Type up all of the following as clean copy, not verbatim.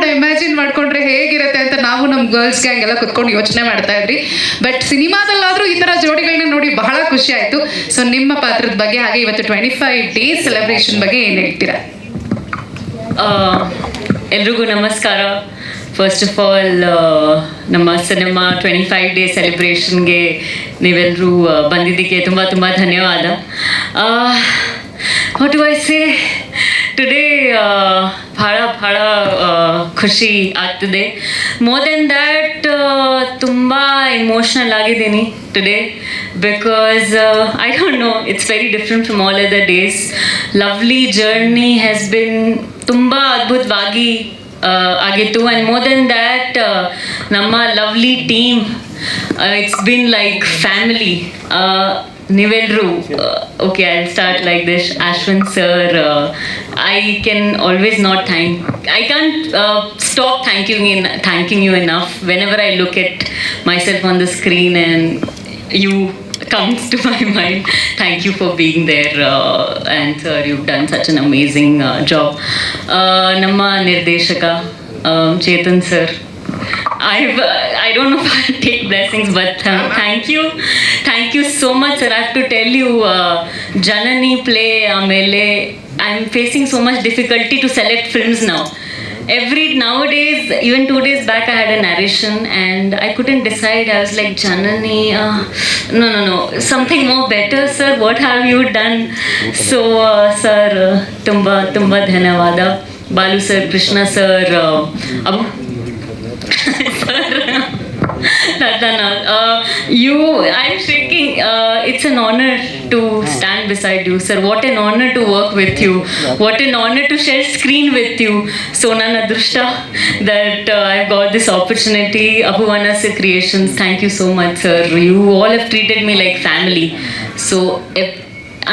ಕೂಡ ಇಮ್ಯಾಜಿನ್ ಮಾಡ್ಕೊಂಡ್ರೆ ಹೇಗಿರುತ್ತೆ ಅಂತ ನಾವು ನಮ್ಮ ಗರ್ಲ್ಸ್ ಗ್ಯಾಂಗ್ ಎಲ್ಲ ಕುತ್ಕೊಂಡು ಯೋಚನೆ ಮಾಡ್ತಾ ಇದ್ರಿ. ಬಟ್ ಸಿನಿಮಾದಲ್ಲಾದ್ರೂ ಈ ತರ ಜೋಡಿಗಳನ್ನ ನೋಡಿ ಬಹಳ ಖುಷಿ ಆಯ್ತು. ಸೊ ನಿಮ್ಮ ಪಾತ್ರದ ಬಗ್ಗೆ ಹಾಗೆ ಇವತ್ತು 25 ಡೇಸ್ ಸೆಲೆಬ್ರೇಷನ್ ಬಗ್ಗೆ ಏನ್ ಹೇಳ್ತೀರಾ? ಎಲ್ರಿಗೂ ನಮಸ್ಕಾರ. ಫಸ್ಟ್ ಆಫ್ ಆಲ್ ನಮ್ಮ ಸಿನಿಮಾ 25 ಡೇ ಸೆಲೆಬ್ರೇಷನ್ಗೆ ನೀವೆಲ್ಲರೂ ಬಂದಿದ್ದಕ್ಕೆ ತುಂಬ ತುಂಬ ಧನ್ಯವಾದ. What do I say, today ಭಾಳ ಖುಷಿ ಆಗ್ತದೆ. ಮೋರ್ ದೆನ್ ದ್ಯಾಟ್ ತುಂಬ ಇಮೋಷ್ನಲ್ ಆಗಿದ್ದೀನಿ today, because I don't know, it's very different from all other days. Lovely journey has been ತುಂಬ ಅದ್ಭುತವಾಗಿ ಆಗಿತ್ತು. ಆ್ಯಂಡ್ ಮೋರ್ ದೆನ್ ದ್ಯಾಟ್ ನಮ್ಮ lovely team, it's been like family. ನೀವೆಲ್ಲರೂ okay, I start like this. Ashwin sir, I can always not I can't stop thanking you enough. Whenever I look at myself on the screen and you comes to my mind, thank you for being there. And sir, you've done such an amazing job. Namma Nirdeshaka, Chetan sir, I don't know if I'll take blessings, but thank you so much sir. I have to tell you, Janani play amele I'm facing so much difficulty to select films now. Nowadays, even 2 days back I had a narration and I couldn't decide. I was like, Janani, no, something more better sir, what have you done? So sir, tumba dhanyavada. Balu sir, Krishna sir, Abu sir, Ratana, I'm shaking. It's an honor to stand beside you, sir. What an honor to work with you. What an honor to share screen with you. So ನನ್ನ ಅದೃಷ್ಟ that I've got this opportunity. Abhuvanasa Creations, thank you so much, sir. You all have treated me like family. So if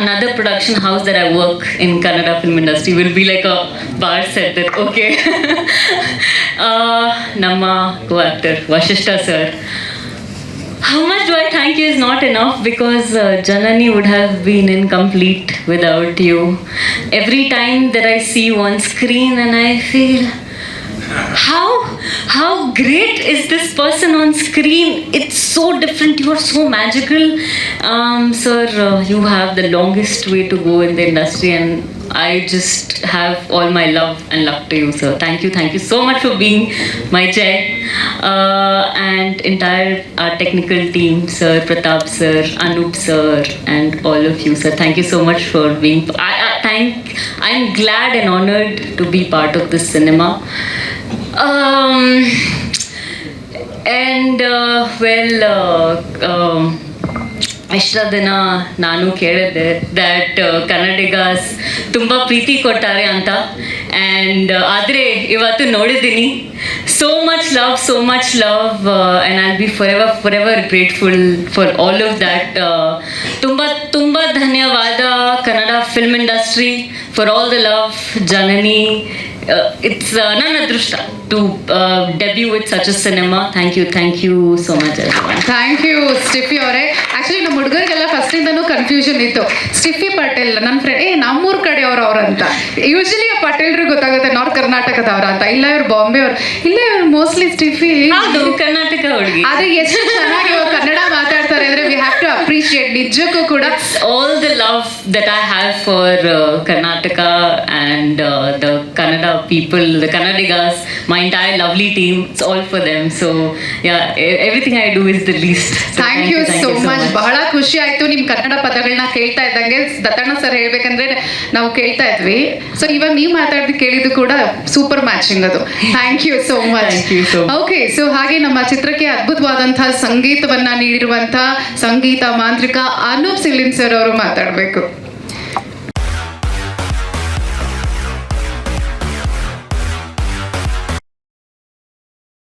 another production house that I work in Kannada film industry will be like a bar set that, okay. Namma co-actor Vashishta sir, how much do I thank you is not enough, because Janani would have been incomplete without you. Every time that I see you on screen and I feel, how great is this person on screen? It's so different. You are so magical. Sir, you have the longest way to go in the industry, and I just have all my love and luck to you, sir. Thank you so much for being my chair. And entire technical team, sir, Pratap sir, Anup sir, and all of you, sir. Thank you so much for being. I'm glad and honored to be part of this cinema. ಇಷ್ಟ ದಿನ ನಾನು ಕೇಳಿದ್ದೆ that Kannadigas ತುಂಬ ಪ್ರೀತಿ ಕೊಟ್ಟಾರೆ ಅಂತ. And ಆದರೆ ಇವತ್ತು ನೋಡಿದ್ದೀನಿ, so much love and I'll be for ever grateful for all of that. ತುಂಬ ಧನ್ಯವಾದ Kannada film industry for all the love. Janani, it's ನನ್ನ ಅದೃಷ್ಟ to debut with such a cinema. Thank you so much everyone. Thank you Steffi ಅವರೇ. Actually ನಮ್ಮ ಹುಡುಗರಿಗೆಲ್ಲ ಫಸ್ಟಿಂದನೂ confusion ಇತ್ತು. ಸ್ಟಿಫಿ ಪಟೇಲ್ ನನ್ನ friend, ನಮ್ಮೂರ ಕಡೆಯವ್ರು ಅಂತ. ಯೂಶಲಿ ಪಟೇಲ್ರಿಗೆ ಗೊತ್ತಾಗುತ್ತೆ ನಾರ್ತ್ ಕರ್ನಾಟಕದವ್ರ ಅಂತ. ಇಲ್ಲ ಇವ್ರು ಬಾಂಬೆ ಅವ್ರು, ಇಲ್ಲ ಇವ್ರು ಮೋಸ್ಟ್ಲಿ ಸ್ಟಿಫಿ ಕರ್ನಾಟಕ ಹುಡುಗಿ. ಆದರೆ ಎಷ್ಟು ಚೆನ್ನಾಗಿ ಅವ್ರು ಕನ್ನಡ ಮಾತಾಡ್ತಾರೆ ಅಂದರೆ ವಿ ಹ್ಯಾವ್ ಟು ಅಪ್ರಿಷಿಯೇಟ್. ನಿಜಕ್ಕೂ ಕೂಡ all the love that I have for Karnataka and the Kannada people, the Kannadigas, my entire lovely team, it's all for them. So yeah, everything I do is the least. So thank you so much. ಬಹಳ ಖುಷಿ ಆಯ್ತು ನಿಮ್ಮ ಕನ್ನಡ ಪದಗಳನ್ನ ಕೇಳ್ತಾ ಇದ್ದಂಗೆ. Dattanna sir ಹೇಳ್ಬೇಕಂದ್ರೆ ನಾವು ಕೇಳ್ತಾ ಇದ್ವಿ. ಸೊ ಇವಾಗ ನೀವು ಮಾತಾಡಿದ್ದು ಕೇಳಿದ್ದು ಕೂಡ ಸೂಪರ್ ಮ್ಯಾಚಿಂಗ್ ಅದು. Thank you so much. Okay, so ಹಾಗೆ ನಮ್ಮ ಚಿತ್ರಕ್ಕೆ ಅದ್ಭುತವಾದಂತಹ ಸಂಗೀತವನ್ನ ನೀಡಿರುವಂತಹ ಸಂಗೀತ ಮಾಂತ್ರಿಕ ಅನೂಪ್ ಸಿಲಿನ್ ಸರ್ ಅವರು ಮಾತಾಡಬೇಕು.